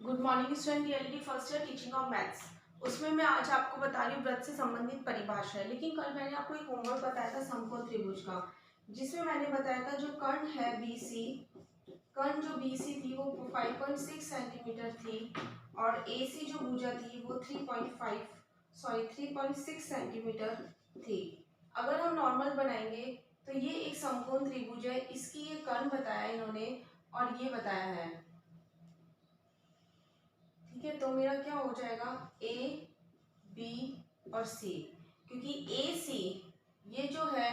Good morning student, reality first year teaching of maths. उसमें मैं आज आपको बता रही हूँ वृत्त से संबंधित परिभाषा है। लेकिन कल मैंने आपको एक होमवर्क बताया था समकोण त्रिभुज का, जिसमें मैंने बताया था जो कर्ण है BC, कर्ण जो BC थी वो 5.6 सेंटीमीटर थी और AC जो भुजा थी वो 3.6 सेंटीमीटर थी। अगर हम नॉर्मल बनाएंगे तो ये एक समकोण त्रिभुज है, इसकी ये कर्ण बताया इन्होंने और ये बताया है। ठीक है, तो मेरा क्या हो जाएगा A, B और C, क्योंकि AC ये जो है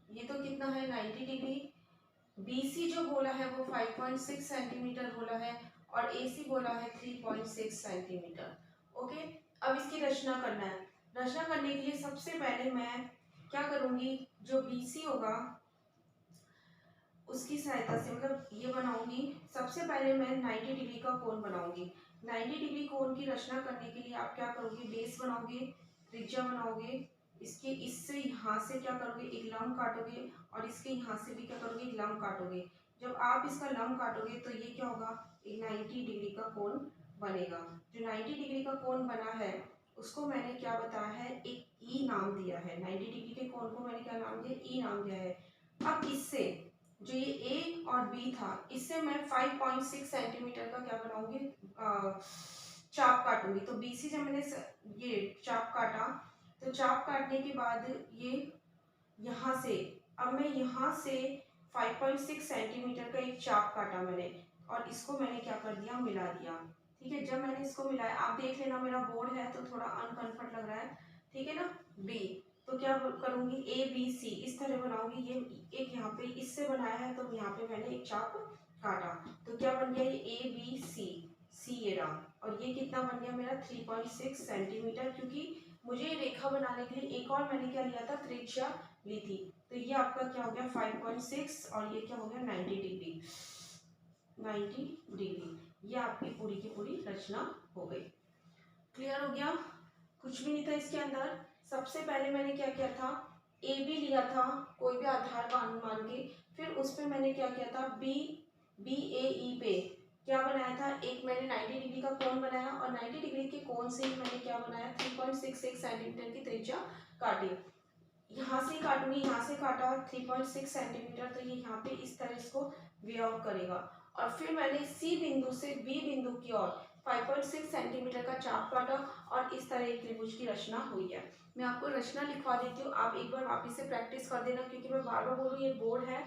ये तो कितना है 90 डिग्री, BC जो बोला है वो 5.6 सेंटीमीटर बोला है और AC बोला है 3.6 सेंटीमीटर। ओके, अब इसकी रचना करना है। रचना करने के लिए सबसे पहले मैं क्या करूंगी, जो BC होगा उसकी सहायता से मतलब ये बनाऊंगी। सबसे पहले मैं 90 डिग्री का कोण बनाऊंगी। 90 डिग्री कोण की रचना करने के लिए आप क्या करोगे, बेस बनाओगे, त्रिज्या बनाओगे, इसके इससे यहाँ से क्या करोगे एक लंब काटोगे और इसके यहाँ से भी क्या करोगे एक लंब काटोगे। जब आप इसका लंब काटोगे तो ये क्या होगा, एक 90 डिग्री का कोण बनेगा। जो 90 डिग्री का कोण बना है उसको मैंने क्या बताया है, एक ई नाम दिया है। 90 डिग्री के कोण को मैंने क्या नाम दिया, ई नाम दिया है। अब इससे जो ये A और B था, इससे मैं 5.6 सेंटीमीटर का क्या बनाऊंगी, चाप काटूंगी। तो BC जब मैंने ये चाप काटा तो चाप काटने के बाद ये यहाँ से, अब मैं यहाँ से 5.6 सेंटीमीटर का एक चाप काटा मैंने और इसको मैंने क्या कर दिया, मिला दिया। ठीक है, जब मैंने इसको मिलाया, आप देख लेना मेरा बोर्ड है तो थोड़ा अनकंफर्ट लग रहा है, ठीक है ना। B तो क्या करूंगी, ABC इस तरह बनाऊंगी। ये एक यहाँ पे इससे बनाया है तो यहाँ पे मैंने एक चाप काटा तो क्या बन गया, ये ABC, C ये रहा। और ये कितना बन गया मेरा 3.6 सेंटीमीटर, क्योंकि मुझे रेखा बनाने के लिए एक और मैंने क्या लिया था, त्रिज्या ली थी। तो ये आपका क्या हो गया 5.6 और ये क्या हो गया 90 डिग्री, 90 डिग्री। ये आपकी पूरी की पूरी रचना हो गई। क्लियर हो गया, कुछ भी नहीं था इसके अंदर। सबसे पहले मैंने क्या किया था, ए बी लिया था कोई भी आधार मान के, फिर उस पर मैंने क्या किया था, बी ए ई पे क्या बनाया था, एक मैंने 90 डिग्री का कोण बनाया और 90 डिग्री के कोण से ही मैंने क्या बनाया, 3.66 सेंटीमीटर की त्रिज्या काटी। यहाँ से काटूंगी, यहाँ से काटा 3.6 सेंटीमीटर, तो ये यहाँ पे इस तरह इसको वे आउट करेगा। और फिर मैंने सी बिंदु से बी बिंदु की ओर 5.6 सेंटीमीटर का चाप काटा और इस तरह एक त्रिभुज की रचना हुई है। मैं आपको रचना लिखवा देती हूँ, आप एक बार वापस से प्रैक्टिस कर देना, क्योंकि मैं बार बार बोलूँ ये बोर्ड है,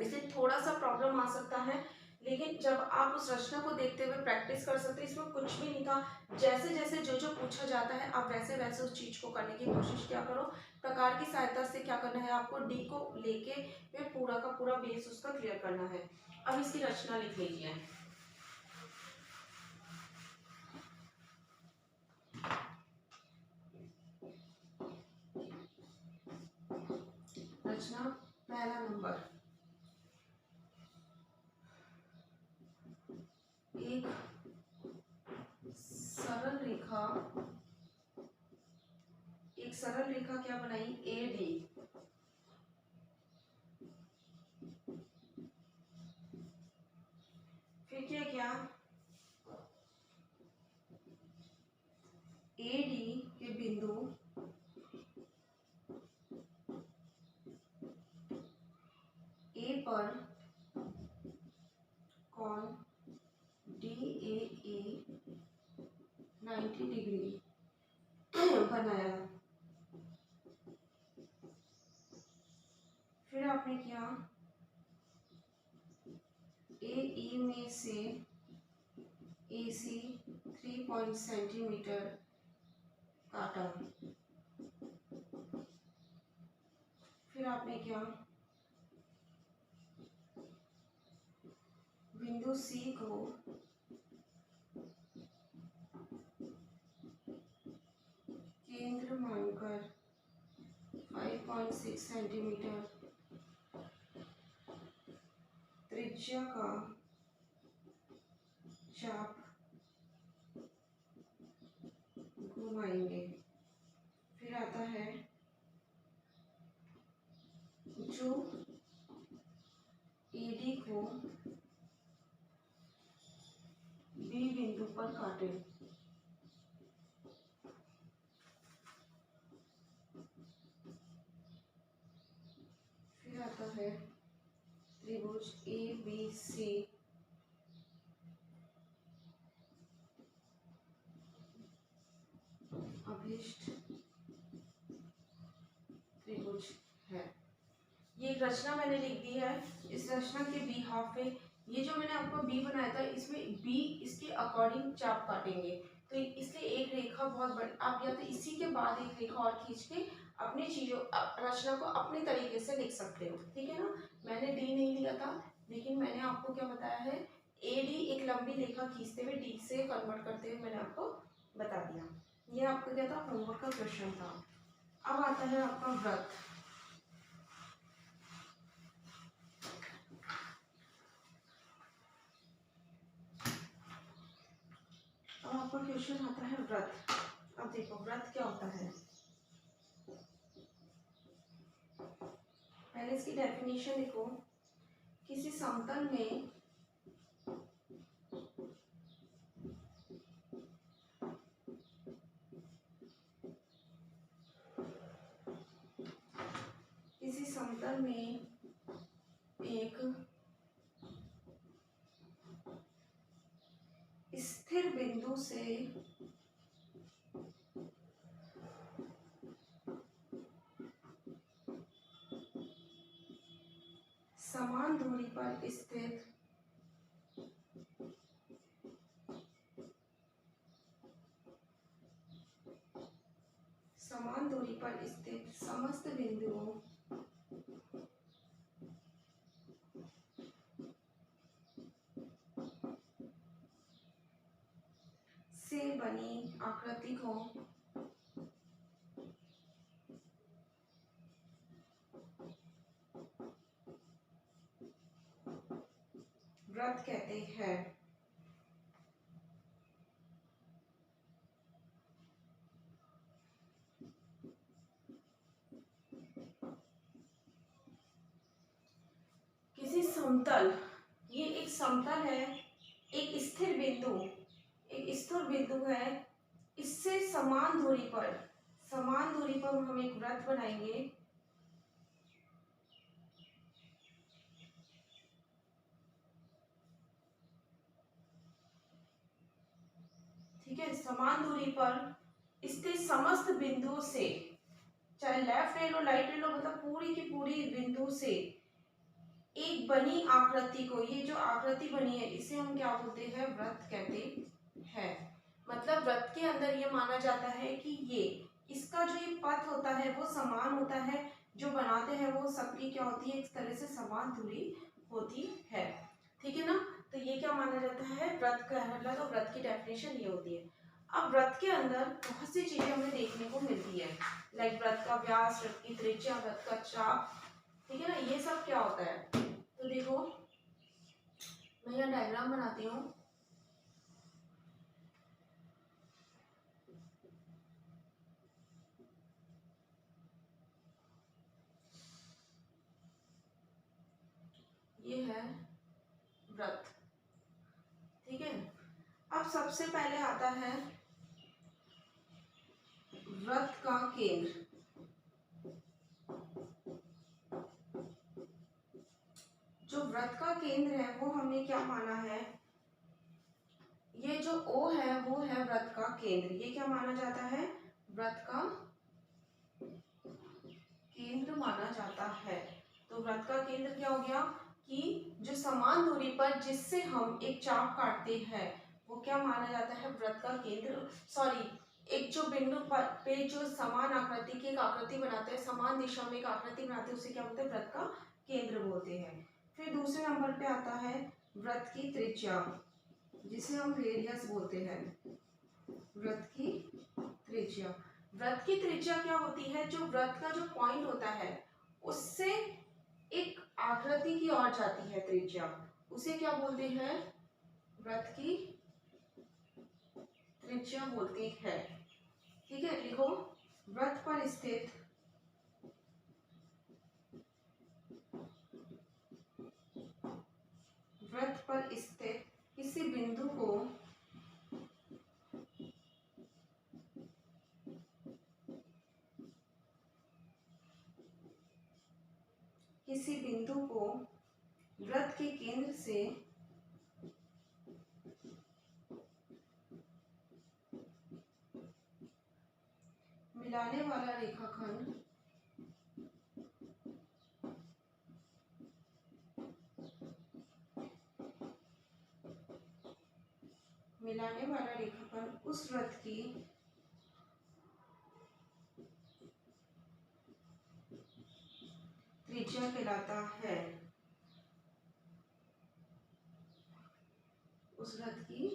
इससे थोड़ा सा प्रॉब्लम आ सकता है। लेकिन जब आप उस रचना को देखते हुए प्रैक्टिस कर सकते हैं, इसमें कुछ भी नहीं था। जैसे जैसे जो जो पूछा जाता है आप वैसे वैसे उस चीज को करने की कोशिश क्या करो। प्रकार की सहायता से क्या करना है, आपको डी को लेके फिर पूरा का पूरा बेस उसका क्लियर करना है। अब इसकी रचना लिख लीजिए। रचना पहला नंबर, एक सरल रेखा, एक सरल रेखा क्या बनाई, ए डी। फिर क्या किया, ए डी के बिंदु ए पर कोण DAA 90 डिग्री बनाया। फिर आपने किया AE में से AC 3 सेंटीमीटर काटा। फिर आपने क्या, बिंदु C को केंद्र मानकर 5.6 सेंटीमीटर त्रिज्या का चाप घुमाएंगे। फिर आता है जो AD को B बिंदु ऊपर काटे। फिर आता है त्रिभुज ए बी सी, अभिष्ट त्रिभुज है। ये एक रचना मैंने लिख दी है। इस रचना के बी हाफ पे ये जो मैंने आपको बी बनाया था, इसमें बी इसके अकॉर्डिंग चाप काटेंगे, तो इसलिए एक रेखा बहुत बड़ी, आप या तो इसी के बाद एक रेखा और खींच के अपनी चीजों रचना को अपने तरीके से लिख सकते हो, ठीक है ना। मैंने डी नहीं लिया था, लेकिन मैंने आपको क्या बताया है, ए डी एक लंबी रेखा खींचते हुए डी से कन्वर्ट करते हुए मैंने आपको बता दिया। ये आपका क्या था, होमवर्क का क्वेश्चन था। अब आता है आपका व्रत। अब आपका क्वेश्चन आता है व्रत। अब देखो व्रत क्या होता है, पहले इसकी डेफिनेशन देखो। किसी समतल में एक स्थिर बिंदु से समान दूरी पर स्थित समस्त बिंदुओं से बनी आकृति को व्रत कहते हैं। किसी समतल, ये एक समतल है, एक स्थिर बिंदु है, इससे समान दूरी पर हम एक व्रत बनाएंगे। ठीक है, समान दूरी पर स्थित समस्त बिंदुओं से, चाहे लेफ्ट ले लो राइट ले लो, मतलब पूरी की पूरी बिंदु से एक बनी आकृति को, ये जो आकृति बनी है इसे हम क्या बोलते हैं, व्रत कहते हैं। मतलब व्रत के अंदर ये माना जाता है कि ये इसका जो ये पथ होता है वो समान होता है, जो बनाते हैं वो सबकी क्या होती है, एक तरह से समान दूरी होती है, ठीक है ना। तो ये क्या माना जाता है, व्रत का मतलब, तो व्रत की डेफिनेशन ये होती है। अब व्रत के अंदर बहुत सी चीजें हमें देखने को मिलती है, लाइक व्रत का व्यास, व्रत की त्रिज्या, व्रत का चाप, ठीक है ना, ये सब क्या होता है। तो देखो मैं यहाँ डायग्राम बनाती हूँ। ये है व्रत, ठीक है। अब सबसे पहले आता है व्रत का केंद्र। जो व्रत का केंद्र है वो हमने क्या माना है, ये जो O है वो है व्रत का केंद्र। ये क्या माना जाता है, व्रत का केंद्र माना जाता है। तो व्रत का केंद्र क्या हो गया कि जो समान दूरी पर जिससे हम एक चाप काटते हैं वो क्या माना जाता है, व्रत का केंद्र। सॉरी, एक जो बिंदु पे जो समान आकृति की एक आकृति बनाते हैं, समान दिशा में एक आकृति बनाते हैं, उसे क्या बोलते हैं, व्रत का केंद्र बोलते हैं। फिर दूसरे नंबर पे आता है व्रत की त्रिज्या, जिसे हम रेडियस बोलते हैं। व्रत की त्रिज्या, व्रत की त्रिज्या क्या होती है, जो व्रत का जो पॉइंट होता है उससे एक आकृति की ओर जाती है त्रिज्या, उसे क्या बोलते हैं, व्रत की त्रिज्या बोलते हैं, ठीक है। लिखो, व्रत पर स्थित किसी बिंदु को मिलाने वाला रेखाखंड उस वृत्त की त्रिज्या कहलाता है। उस वृत्त की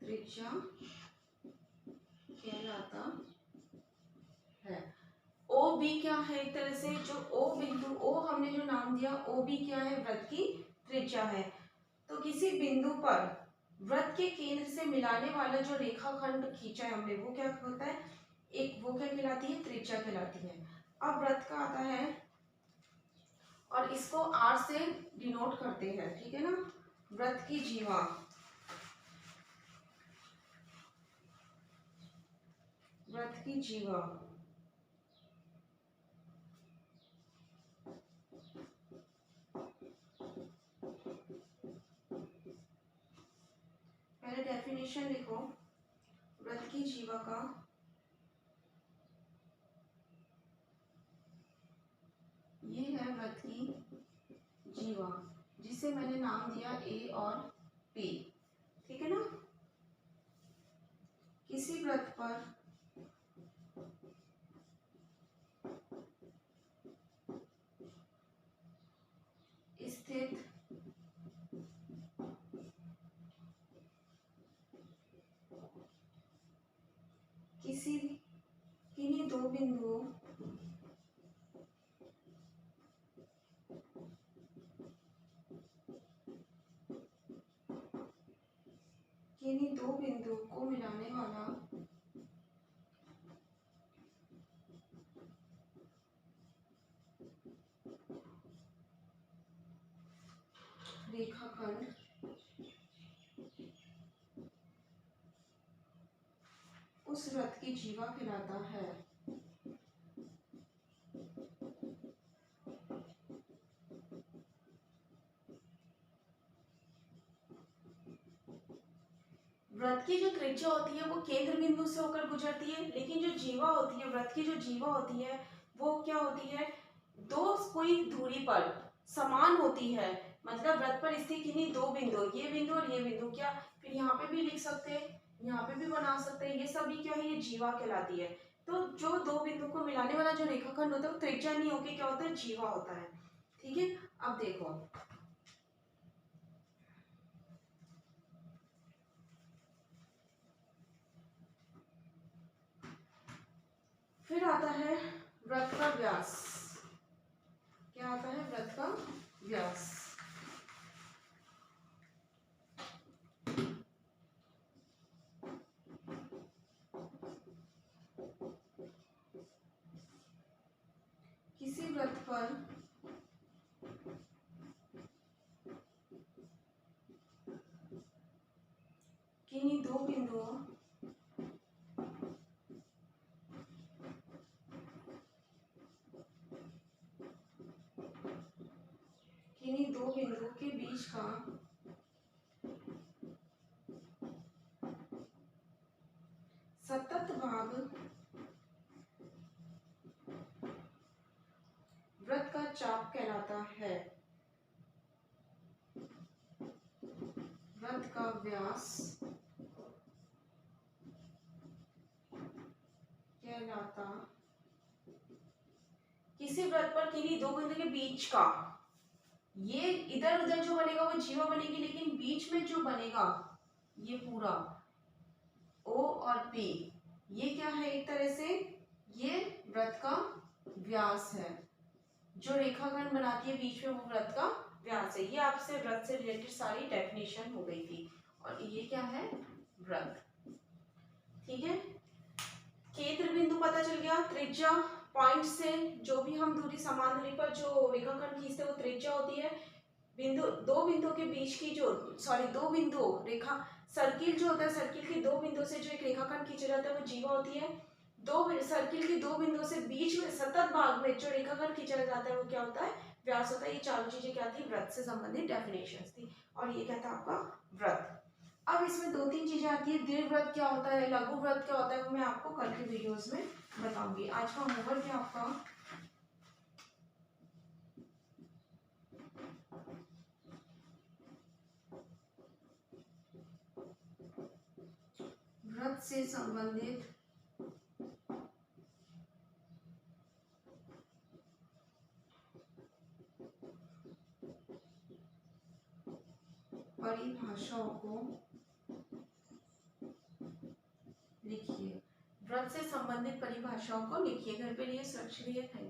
त्रिज्या कहलाता है। ओ बी क्या है, एक तरह से जो ओ बिंदु, ओ हमने जो नाम दिया, ओ बी क्या है, वृत्त की त्रिज्या है। तो किसी बिंदु पर वृत्त के केंद्र से मिलाने वाला जो रेखाखंड खींचा है हमने, वो क्या होता है, एक वो क्या कहलाती है, त्रिज्या कहलाती है। अब वृत्त का आता है और इसको आर से डिनोट करते हैं, ठीक है ना। वृत्त की जीवा, वृत्त की जीवा पहले डेफिनेशन लिखो। वृत्त की जीवा का ये है वृत्त की जीवा, जिसे मैंने नाम दिया ए और पी, ठीक है ना। किसी वृत्त पर स्थित किसी किन्हीं दो बिंदुओं को मिलाने वाला रेखाखंड उस वृत्त की जीवा कहलाता है। वृत्त की जो त्रिज्या होती है वो केंद्र बिंदु से होकर गुजरती है, लेकिन जो जीवा होती है, वृत्त की जो जीवा होती है वो क्या होती है, दो कोई दूरी पर समान होती है। मतलब वृत्त पर स्थित किन्हीं दो बिंदु, ये बिंदु और ये बिंदु, क्या फिर यहाँ पे भी लिख सकते हैं, यहाँ पे भी बना सकते हैं, ये सभी क्या है, ये जीवा कहलाती है। तो जो दो बिंदु को मिलाने वाला जो रेखाखंड होता है वो त्रिज्या नहीं होकर क्या होता है, जीवा होता है, ठीक है। अब देखो फिर आता है वृत्त का व्यास। क्या आता है, वृत्त का व्यास। किसी वृत्त पर किन्हीं दो बिंदुओं के बीच का सतत भाग वृत्त का चाप कहलाता है। वृत्त का व्यास कहलाता, किसी वृत्त पर किन्हीं दो बिंदु के बीच का, ये इधर उधर जो बनेगा वो जीवा बनेगी, लेकिन बीच में जो बनेगा ये पूरा ओ और पी, ये क्या है, एक तरह से ये वृत्त का व्यास है। जो रेखाखंड बनाती है बीच में वो वृत्त का व्यास है। ये आपसे वृत्त से रिलेटेड सारी डेफिनेशन हो गई थी। और ये क्या है, वृत्त, ठीक है। केंद्र बिंदु पता चल गया, त्रिज्या पॉइंट से जो भी हम दूरी समान दूरी पर जो रेखाखंड खींचते हैं वो त्रिज्या होती है। बिंदु, दो बिंदु के बीच की जो दो बिंदु रेखा, सर्किल जो होता है, सर्किल की दो बिंदु से जो एक रेखाखंड खींचा जाता है वो जीवा होती है। दो सर्किल की दो बिंदु से बीच में सतत भाग में जो रेखाखंड खींचा जाता है वो क्या होता है, व्यास होता है। ये चारों चीजें क्या थी, वृत्त से संबंधित डेफिनेशंस थी। और ये क्या था आपका वृत्त। अब इसमें 2-3 चीजें आती है। दीर्घ व्रत क्या होता है, लघु व्रत क्या होता है, वो मैं आपको कल के वीडियोस में बताऊंगी। आज का होमवर्क है आपका व्रत से संबंधित परिभाषाओं को लिखिए। व्रत से संबंधित परिभाषाओं को लिखिए। घर पे लिए सुरक्षित रहिए। Thank you.